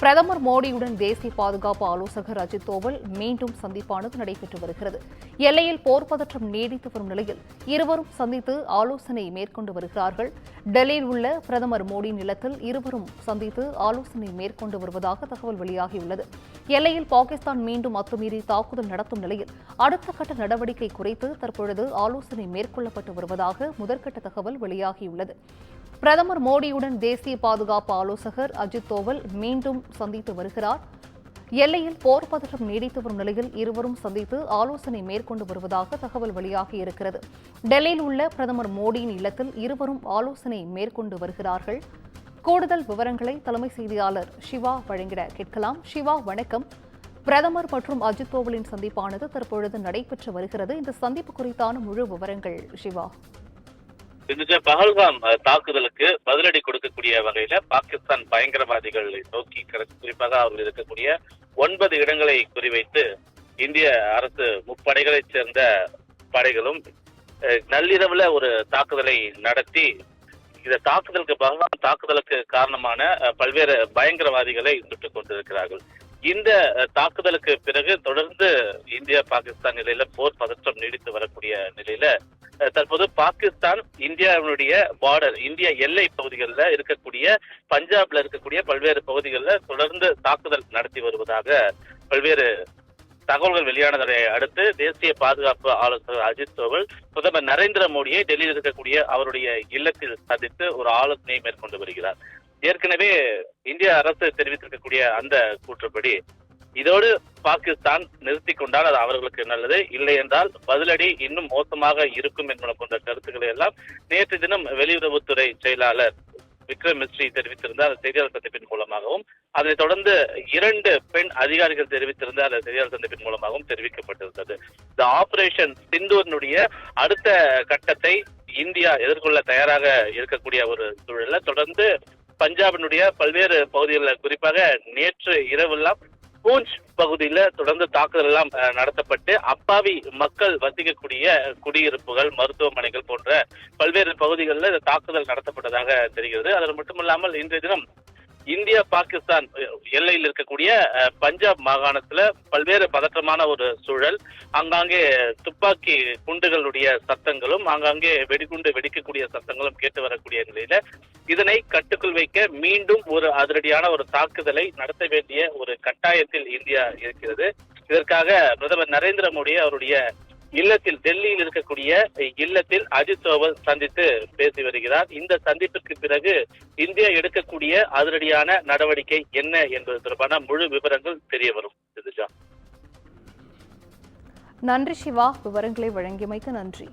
பிரதமர் மோடியுடன் தேசிய பாதுகாப்பு ஆலோசகர் அஜித் தோவல் மீண்டும் சந்திப்பானது நடைபெற்று வருகிறது. எல்லையில் போர் பதற்றம் நீடித்து வரும் நிலையில் இருவரும் சந்தித்து ஆலோசனை மேற்கொண்டு வருகிறார்கள். டெல்லியில் உள்ள பிரதமர் மோடி நிலத்தில் இருவரும் சந்தித்து ஆலோசனை மேற்கொண்டு வருவதாக தகவல் வெளியாகியுள்ளது. எல்லையில் பாகிஸ்தான் மீண்டும் அத்துமீறி தாக்குதல் நடத்தும் நிலையில் அடுத்த கட்ட நடவடிக்கை குறித்து தற்பொழுது ஆலோசனை மேற்கொள்ளப்பட்டு வருவதாக முதற்கட்ட தகவல் வெளியாகியுள்ளது. பிரதமர் மோடியுடன் தேசிய பாதுகாப்பு ஆலோசகர் அஜித் தோவல் மீண்டும் சந்தித்து வருகிறார். எல்லையில் போர் பதற்றம் நீடித்து வரும் நிலையில் இருவரும் சந்தித்து ஆலோசனை மேற்கொண்டு வருவதாக தகவல் வெளியாகியிருக்கிறது. டெல்லியில் உள்ள பிரதமர் மோடியின் இல்லத்தில் இருவரும் ஆலோசனை மேற்கொண்டு வருகிறார்கள். கூடுதல் விவரங்களை தலைமை செய்தியாளர் சிவா வழங்கிட கேட்கலாம். சிவா, வணக்கம். பிரதமர் மற்றும் அஜித் தோவலின் சந்திப்பானது தற்பொழுது நடைபெற்று வருகிறது. இந்த சந்திப்பு குறித்தான முழு விவரங்கள் சிவா. இந்த பஹல்காம் தாக்குதலுக்கு பதிலடி கொடுக்கக்கூடிய வகையில பாகிஸ்தான் பயங்கரவாதிகளை நோக்கி குறிப்பாக அவர்கள் இருக்கக்கூடிய 9 இடங்களை குறிவைத்து இந்திய அரசு முப்படைகளைச் சேர்ந்த படைகளும் நள்ளிரவுல ஒரு தாக்குதலை நடத்தி இந்த பஹல்காம் தாக்குதலுக்கு காரணமான பல்வேறு பயங்கரவாதிகளை சுட்டுக் கொண்டிருக்கிறார்கள். இந்த தாக்குதலுக்கு பிறகு தொடர்ந்து இந்தியா பாகிஸ்தான் நிலையில போர் பதற்றம் நீடித்து வரக்கூடிய நிலையில தற்போது பாகிஸ்தான் இந்தியாவுடைய பார்டர், இந்திய எல்லை பகுதிகளில் இருக்கக்கூடிய பஞ்சாப்ல இருக்கக்கூடிய பல்வேறு பகுதிகளில் தொடர்ந்து தாக்குதல் நடத்தி வருவதாக பல்வேறு தகவல்கள் வெளியானதை அடுத்து தேசிய பாதுகாப்பு ஆலோசகர் அஜித் தோவல் பிரதமர் நரேந்திர மோடியை டெல்லியில் இருக்கக்கூடிய அவருடைய இல்லத்தில் சந்தித்து ஒரு ஆலோசனையை மேற்கொண்டு வருகிறார். ஏற்கனவே இந்திய அரசு தெரிவித்திருக்கக்கூடிய அந்த கூற்றுப்படி இதோடு பாகிஸ்தான் நிறுத்தி கொண்டால் அது அவர்களுக்கு நல்லது, இல்லை என்றால் பதிலடி இன்னும் மோசமாக இருக்கும் என்பன போன்ற கருத்துக்களை எல்லாம் நேற்று தினம் வெளியுறவுத்துறை செயலாளர் விக்ரம் மிஸ்ரி தெரிவித்திருந்த அந்த செய்தியாளர் சந்திப்பின் மூலமாகவும் அதனைத் தொடர்ந்து 2 பெண் அதிகாரிகள் தெரிவித்திருந்த அந்த செய்தியாளர் சந்திப்பின் மூலமாகவும் தெரிவிக்கப்பட்டிருந்தது. இந்த ஆபரேஷன் சிந்தூரினுடைய அடுத்த கட்டத்தை இந்தியா எதிர்கொள்ள தயாராக இருக்கக்கூடிய ஒரு சூழல்ல தொடர்ந்து பஞ்சாபினுடைய பல்வேறு பகுதிகளில் குறிப்பாக நேற்று இரவெல்லாம் பூஞ்ச் பகுதியில தொடர்ந்து தாக்குதல் எல்லாம் நடத்தப்பட்டு அப்பாவி மக்கள் வசிக்கக்கூடிய குடியிருப்புகள், மருத்துவமனைகள் போன்ற பல்வேறு பகுதிகளில் இந்த தாக்குதல் நடத்தப்பட்டதாக தெரிகிறது. அது மட்டுமல்லாமல் இன்றைய தினம் இந்தியா பாகிஸ்தான் எல்லையில் இருக்கக்கூடிய பஞ்சாப் மாகாணத்துல பல்வேறு பதற்றமான ஒரு சூழல், ஆங்காங்கே துப்பாக்கி குண்டுகளுடைய சத்தங்களும் ஆங்காங்கே வெடிகுண்டு வெடிக்கக்கூடிய சத்தங்களும் கேட்டு வரக்கூடிய நிலையில இதனை கட்டுக்குள் வைக்க மீண்டும் ஒரு அதிரடியான ஒரு தாக்குதலை நடத்த வேண்டிய ஒரு கட்டாயத்தில் இந்தியா இருக்கிறது. இதற்காக பிரதமர் நரேந்திர மோடி அவருடைய இல்லத்தில், டெல்லியில் இருக்கக்கூடிய இல்லத்தில் அஜித் தோவல் சந்தித்து பேசி வருகிறார். இந்த சந்திப்பிற்கு பிறகு இந்தியா எடுக்கக்கூடிய அதிரடியான நடவடிக்கை என்ன என்பது தொடர்பான முழு விவரங்கள் தெரிய வரும். நன்றி சிவா, விவரங்களை வழங்கியமைக்கு நன்றி.